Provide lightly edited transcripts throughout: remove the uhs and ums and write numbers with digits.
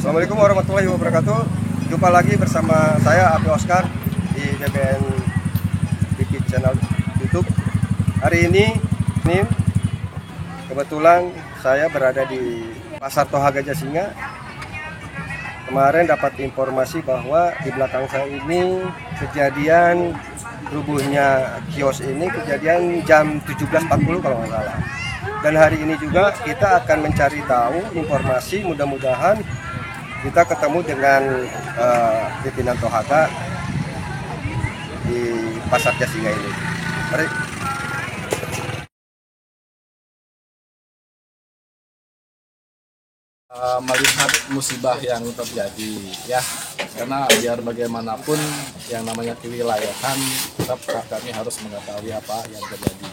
Assalamualaikum warahmatullahi wabarakatuh. Jumpa lagi bersama saya Api Oscar di BBN TV channel YouTube. Hari ini kebetulan saya berada di Pasar Toha Gajah Singa. Kemarin dapat informasi bahwa di belakang saya ini kejadian rubuhnya kios ini kejadian jam 17.40 kalau nggak salah. Dan hari ini juga kita akan mencari tahu informasi, mudah-mudahan kita ketemu dengan pimpinan Tohaga di Pasar Jasinga ini. Mari. Melihat musibah yang terjadi ya, karena biar bagaimanapun yang namanya kewilayahan tetap kami harus mengetahui apa yang terjadi.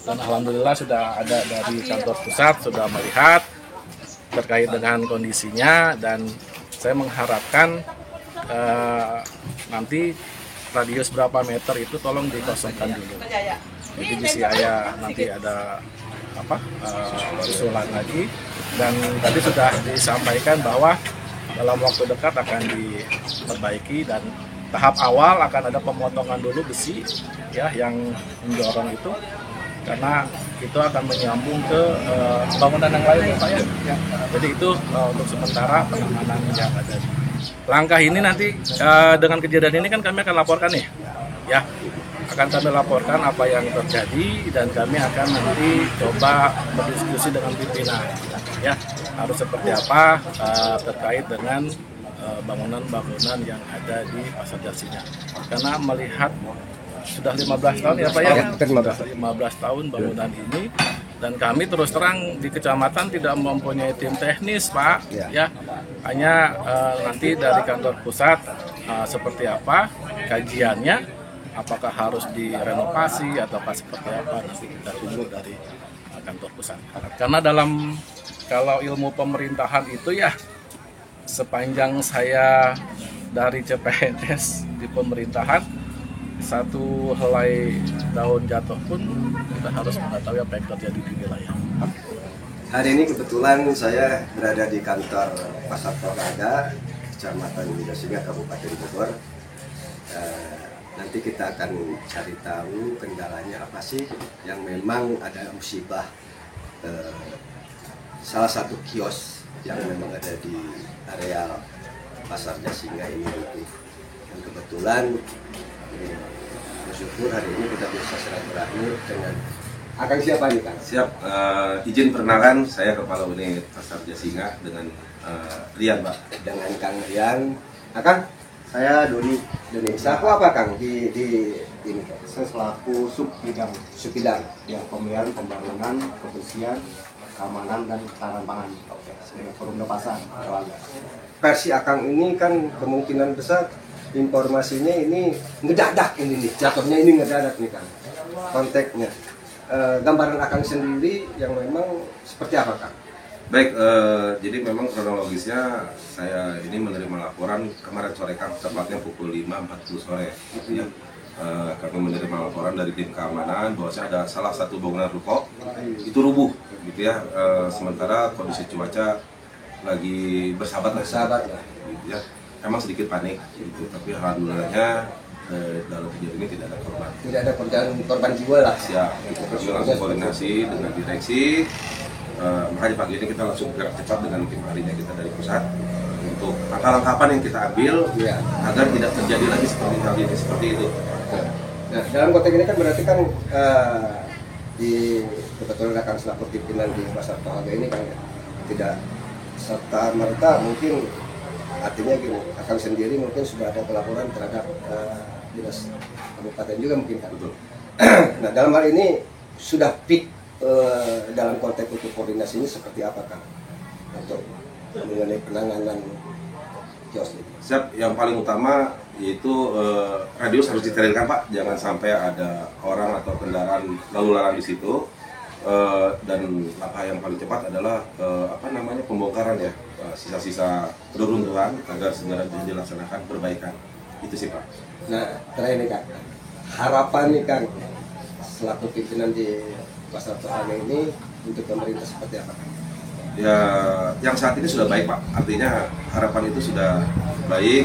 Dan alhamdulillah sudah ada dari kantor pusat sudah melihat terkait dengan kondisinya, dan saya mengharapkan nanti radius berapa meter itu tolong dikosongkan dulu. Jadi bisa nanti ada usulan lagi, dan tadi sudah disampaikan bahwa dalam waktu dekat akan diperbaiki, dan tahap awal akan ada pemotongan dulu besi ya yang mendorong itu, karena itu akan menyambung ke bangunan yang lain ya Pak ya. Jadi itu untuk sementara penanganan yang ada. Langkah ini nanti dengan kejadian ini kan kami akan laporkan nih ya. Akan kami laporkan apa yang terjadi, dan kami akan nanti coba berdiskusi dengan pimpinan ya, harus seperti apa terkait dengan bangunan-bangunan yang ada di Pasar Jasinga. Karena melihat sudah 15 tahun ya Pak ya, 15 tahun bangunan ini, dan kami terus terang di kecamatan tidak mempunyai tim teknis Pak ya, hanya nanti dari kantor pusat seperti apa kajiannya, apakah harus direnovasi atau seperti apa, nanti kita tunggu dari kantor pusat. Karena kalau ilmu pemerintahan itu ya, sepanjang saya dari CPNS di pemerintahan, satu helai daun jatuh pun kita harus mengetahui apa yang terjadi di wilayah. Hari ini kebetulan saya berada di kantor Pasar Toha, Kecamatan Gajah Singa, Kabupaten Bogor. Nanti kita akan cari tahu kendalanya apa sih yang memang ada musibah salah satu kios yang memang ada di area Pasar Jasinga ini. Dan kebetulan bersyukur hari ini kita bisa silaturahmi dengan Akang. Siapa nih Kang? Siap, izin perkenalan, saya Kepala Unit Pasar Jasinga dengan Rian Pak. Dengan Kang Rian. Akang, saya Doni. Selaku apa Kang di ini? Saya selaku subbidang ya, pemeliharaan, pembangunan, kebersihan, keamanan dan ketahanan pangan. Forum Pasar. Versi Akang ini kan kemungkinan besar informasinya ini ngedadak ini nih, jatuhnya ini ngedadak nih Kang. Konteksnya. Gambaran Akang sendiri yang memang seperti apa Kang? Baik, jadi memang kronologisnya saya ini menerima laporan kemarin sore Kang, tepatnya pukul 5.40 sore ya. Kami menerima laporan dari tim keamanan bahwa ada salah satu bangunan ruko itu rubuh gitu ya. Sementara kondisi cuaca lagi bersahabat lah gitu ya. Emang sedikit panik gitu, tapi alhamdulillahnya dalam kejadian ini tidak ada korban. Tidak ada korban jiwa lah. Siap, kami langsung koordinasi dengan direksi. Makanya pagi ini kita langsung bergerak cepat dengan tim ahlinya kita dari pusat untuk langkah-langkah yang kita ambil agar tidak terjadi lagi seperti hal ini seperti itu. Nah, dalam konteks ini kan berarti kan kebetulan akan selaku pimpinan di Pasar Toha ini kan tidak serta merta mungkin. Artinya gini, Akang sendiri mungkin sudah ada pelaporan terhadap dinas kabupaten juga mungkin kan. Nah dalam hal ini sudah fit dalam konteks untuk koordinasi ini seperti apa Kang? Untuk mengenai penanganan kios ini. Siap, yang paling utama yaitu radius harus disterilkan Pak, jangan sampai ada orang atau kendaraan lalu lalang di situ. Dan langkah yang paling cepat adalah pembongkaran ya, sisa-sisa reruntuhan agar segera dilaksanakan perbaikan. Itu sih Pak. Nah, terakhir nih Kang, harapan nih Kang selaku pimpinan di Pasar Tohaga ini untuk pemerintah seperti apa Kang? Ya, yang saat ini sudah baik Pak. Artinya harapan itu sudah baik.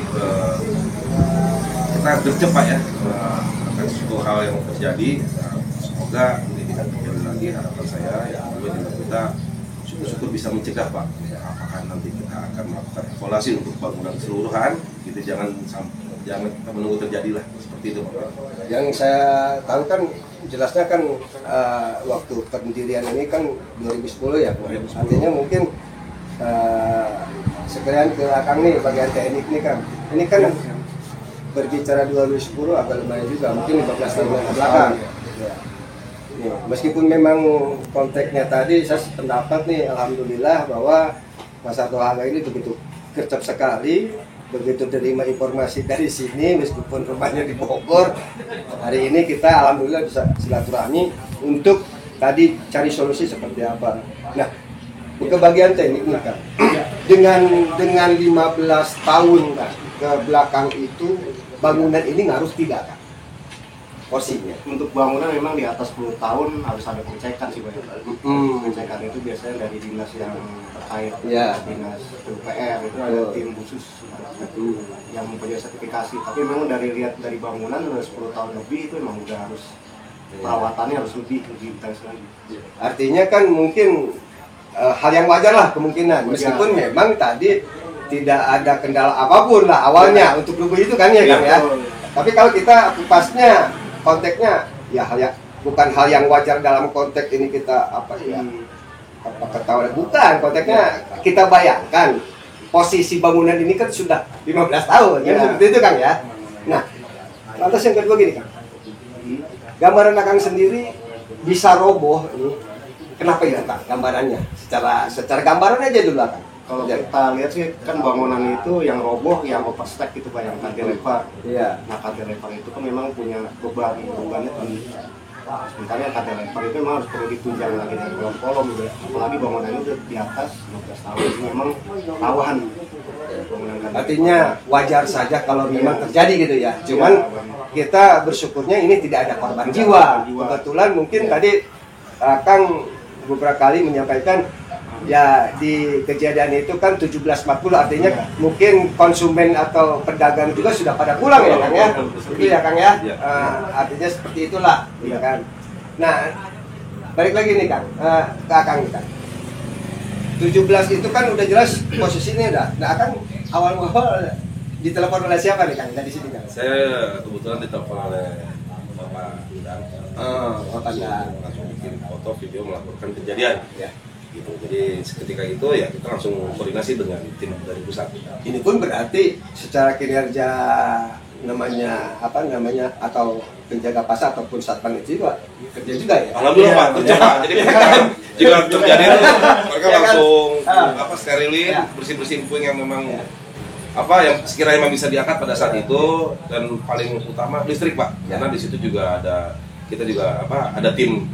Kita gercep Pak ya akan suatu hal yang terjadi. Semoga ini tidak terjadi lagi. Harapan saya ya kita syukur-syukur bisa mencegah Pak. Ya, apakah nanti kita akan melakukan evaluasi untuk bangunan keseluruhan? Gitu, jangan kita menunggu terjadilah seperti itu Pak. Yang saya tahu kan jelasnya kan waktu pendirian ini kan 2010 ya, artinya mungkin sekalian ke Akang nih bagian teknik nih Kang. Ini kan berbicara 2010 agak lumayan juga, mungkin 15 tahun ke belakang. Ya. Nih, meskipun memang konteksnya tadi saya pendapat nih, alhamdulillah bahwa Pasar Tohaga ini begitu gercep sekali. Begitu terima informasi dari sini, meskipun rumahnya di Bogor, hari ini kita alhamdulillah bisa silaturahmi untuk tadi cari solusi seperti apa. Nah, ke bagian teknik nih Kang, dengan 15 tahun Kang ke belakang itu bangunan ini ngaruh tidak Kang? Posisinya Untuk bangunan memang di atas 10 tahun harus ada pengecekan sih Pak. Pengecekan itu biasanya dari dinas yang terkait, dinas PUPR itu ada tim khusus yang mempunyai sertifikasi. Tapi memang lihat dari bangunan udah 10 tahun lebih itu memang udah harus perawatannya harus lebih intens lagi. Artinya kan mungkin hal yang wajar lah kemungkinan, meskipun memang tadi tidak ada kendala apapun lah awalnya untuk rubuh itu kan ya Kang ya. Tapi kalau kita kupasnya konteksnya ya bukan hal yang wajar dalam konteks ini kita ketahuan, bukan konteksnya kita bayangkan posisi bangunan ini kan sudah 15 tahun kan seperti itu Kang ya. Nah, lantas yang kedua gini Kang, gambaran Kang sendiri bisa roboh ini kenapa ya Kang gambarannya, secara gambaran aja dulu Kang. Kalau kita lihat sih kan bangunan itu yang roboh, yang overstack itu Pak, yang cantilever. Iya. Nah cantilever itu kan memang punya bebannya tinggi. Sementara cantilever itu memang harus perlu ditunjang lagi dari kolom-kolom gitu ya. Apalagi bangunan itu di atas 15 tahun itu memang rawan. Artinya wajar saja kalau memang terjadi gitu ya. Cuman kita bersyukurnya ini tidak ada korban jiwa. Kebetulan mungkin tadi Kang beberapa kali menyampaikan ya di kejadian itu kan 17.40 artinya mungkin konsumen atau pedagang juga sudah pada pulang ya Kang ya. Itu ya Kang ya. Artinya seperti itulah ya kan. Nah, balik lagi nih Kang ke Kang nih Kang. 17 itu kan udah jelas posisinya udah. Nah, Kang awal-awal ditelepon oleh siapa nih Kang dari sini Kang? Saya kebetulan ditelepon oleh Bapak dan Bapak dan langsung bikin foto video melaporkan kejadian. Ya. Gitu. Jadi seketika itu ya kita langsung koordinasi dengan tim dari pusat. Ini pun berarti secara kinerja atau penjaga pasar ataupun satpam itu juga kerja juga ya. Alhamdulillah Pak, kerja Pak. Jadi mereka juga terjadi mereka langsung sterilin, bersih-bersihin puing yang memang yang sekiranya memang bisa diangkat pada saat itu, dan paling utama listrik Pak. Karena di situ juga kita juga ada tim.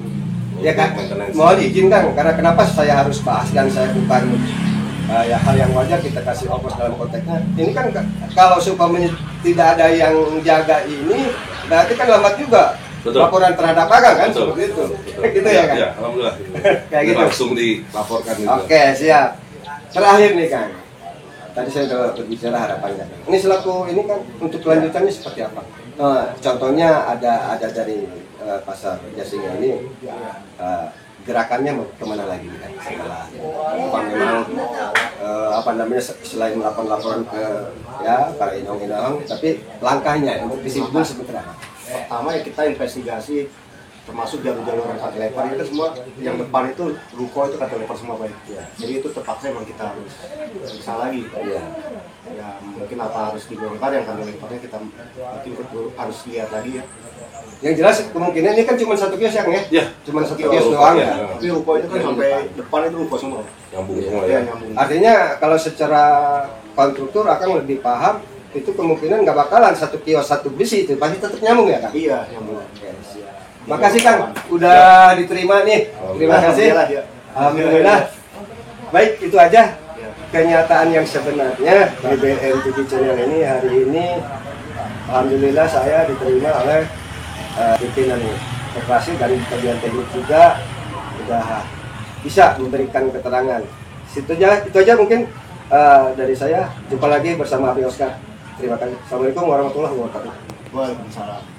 Ya Kak, mohon izin Kang, karena kenapa saya harus bahas dan saya bukan hal yang wajar kita kasih ongkos dalam konteksnya. Ini kan kalau supaya tidak ada yang jaga ini, berarti kan lambat juga. Betul. Laporan terhadap Kang kan seperti itu. Gitu ya Kang? Ya, alhamdulillah. Kayak gitu. Langsung dilaporkan gitu. Oke, siap. Terakhir nih Kang. Tadi saya sudah berbicara harapannya. Ini selaku ini kan untuk kelanjutannya seperti apa? Contohnya ada dari pasar Jasinga ini gerakannya mau kemana lagi kan setelah memang selain melakukan laporan ke para inong-inong, tapi langkahnya untuk disimpul seperti apa? Pertama ya kita investigasi termasuk jalur-jalur yang kantilever itu semua yang depan itu ruko itu kantilever semua Pak. Jadi itu terpaksa emang kita harus bisa lagi. Ya mungkin apa harus dibongkar yang kantilevernya kita mungkin harus lihat lagi ya. Yang jelas kemungkinan ini kan cuma satu kios ya, cuma satu kios doang ya. Tapi ruko itu kan sampai depan itu ruko semua. Nyambung semua Ya, ya. nyambung. Artinya kalau secara konstruktur akan lebih paham, itu kemungkinan nggak bakalan satu kios satu besi itu pasti tetap nyambung ya Kang? Iya, nyambung. Makasih Kang, udah diterima nih. Terima kasih. Alhamdulillah. Baik, itu aja kenyataan yang sebenarnya di BM7 Channel ini hari ini. Alhamdulillah saya diterima oleh pimpinan operasi dan bagian teknik juga sudah bisa memberikan keterangan. Itu aja mungkin dari saya. Jumpa lagi bersama Abi Oscar. Terima kasih. Assalamualaikum warahmatullahi wabarakatuh. Waalaikumsalam.